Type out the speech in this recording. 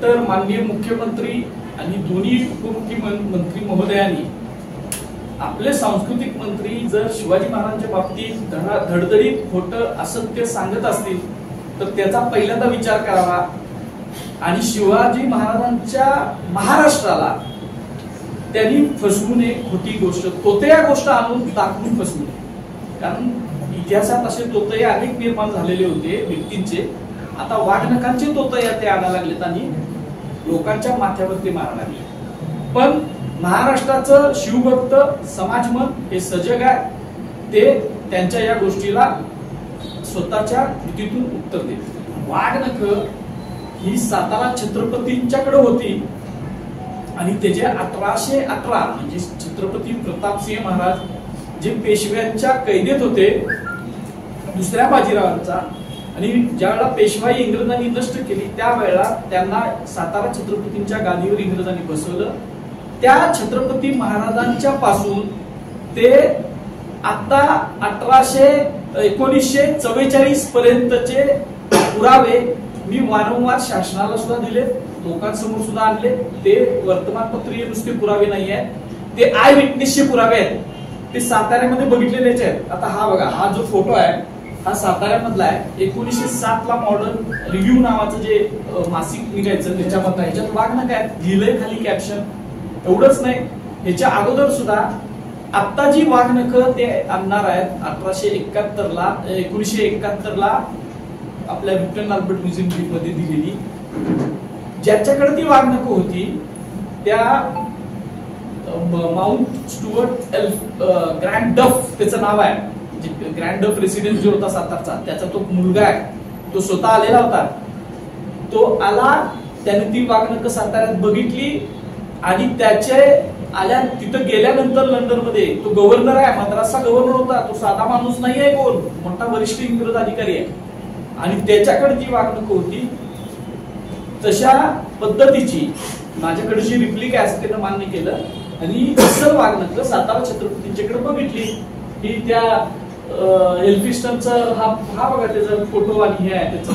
तर माननीय मुख्यमंत्री आणि दोन्ही उपमुख्यमंत्री महोदयांनी आपले सांस्कृतिक मंत्री जर शिवाजी महाराजांच्या बाबतीत धडधडीत खोटं असत्य सांगत असतील तर त्याचा पहिल्यांदा विचार करावा आणि शिवाजी महाराजांच्या महाराष्ट्राला त्यांनी फसवू नये, खोटी गोष्ट तोतया गोष्ट आणून दाखवून फसवू नये. कारण इतिहासात असे तोतये अनेक निर्माण झालेले होते व्यक्तींचे. आता वाघनखांचे तोतया ते आणायला लागलेत आणि लोकांच्या माथ्यावर ते मारायला लागले. पण महाराष्ट्राचं शिवभक्त समाजमन हे सजग आहे, ते त्यांच्या या गोष्टीला स्वतःच्या कृतीतून उत्तर देते. वाघनख ही सातारा छत्रपतींच्याकडे होती आणि त्याचे 1818 म्हणजे छत्रपती प्रतापसिंह महाराज जे पेशव्यांच्या कैदेत होते दुसऱ्या बाजीरावांचा, आणि ज्यावेळेला पेशवाई इंग्रजांनी नष्ट केली त्यावेळेला त्यांना सातारा छत्रपतींच्या गादीवर इंग्रजांनी बसवलं. त्या छत्रपती महाराजांच्या पासून ते आता 1944 पर्यंतचे पुरावे मी वारंवार शासनाला सुद्धा दिले, लोकांसमोर सुद्धा आणले. ते वर्तमानपत्रीय नुसते पुरावे नाही आहेत, ते आय विटनेसचे पुरावे आहेत. ते साताऱ्यामध्ये बघितलेलेच आहेत. आता हा बघा, हा जो फोटो आहे हा साताऱ्यामधला आहे. 1907 ला मॉडर्न रिव्ह्यू नावाचं जे मासिक निघायचं त्याच्यामधला, ह्याच्यात वाघनख आहे लिहिलंय खाली कॅप्शन. एवढंच नाही, ह्याच्या अगोदर सुद्धा आता जी वाघनख ते आणणार आहेत 1971 ला आपल्या विक्टन अल्बर्ट म्युझियम मध्ये दिलेली, ज्याच्याकडे ती वाघनख होती त्या माउंट स्टुअर्ट ग्रँड डफ त्याचं नाव आहे. ग्रँड डफ रेसिडेन्स जो होता सातारचा, त्याचा तो मुलगा आहे, तो स्वतः आलेला होता. तो आला, त्याने ती वाघनख साताऱ्यात बघितली आणि त्याचे आल्या तिथं गेल्यानंतर लंडन मध्ये तो गव्हर्नर आहे, मद्रासचा गव्हर्नर होता. तो साधा माणूस नाही आहे, कोण मोठा वरिष्ठ इंग्रज अधिकारी आहे. आणि त्याच्याकडे जी वाघनख होती तशा पद्धतीची माझ्याकडे जी रिप्लिका आहे त्यानं मान्य केलं आणि अस्सल वाघनख सातारा छत्रपतींच्याकडे बघितली. ही त्या एल्फिस्टनचा हा बघा त्याचा फोटो आणि हे आहे त्याचं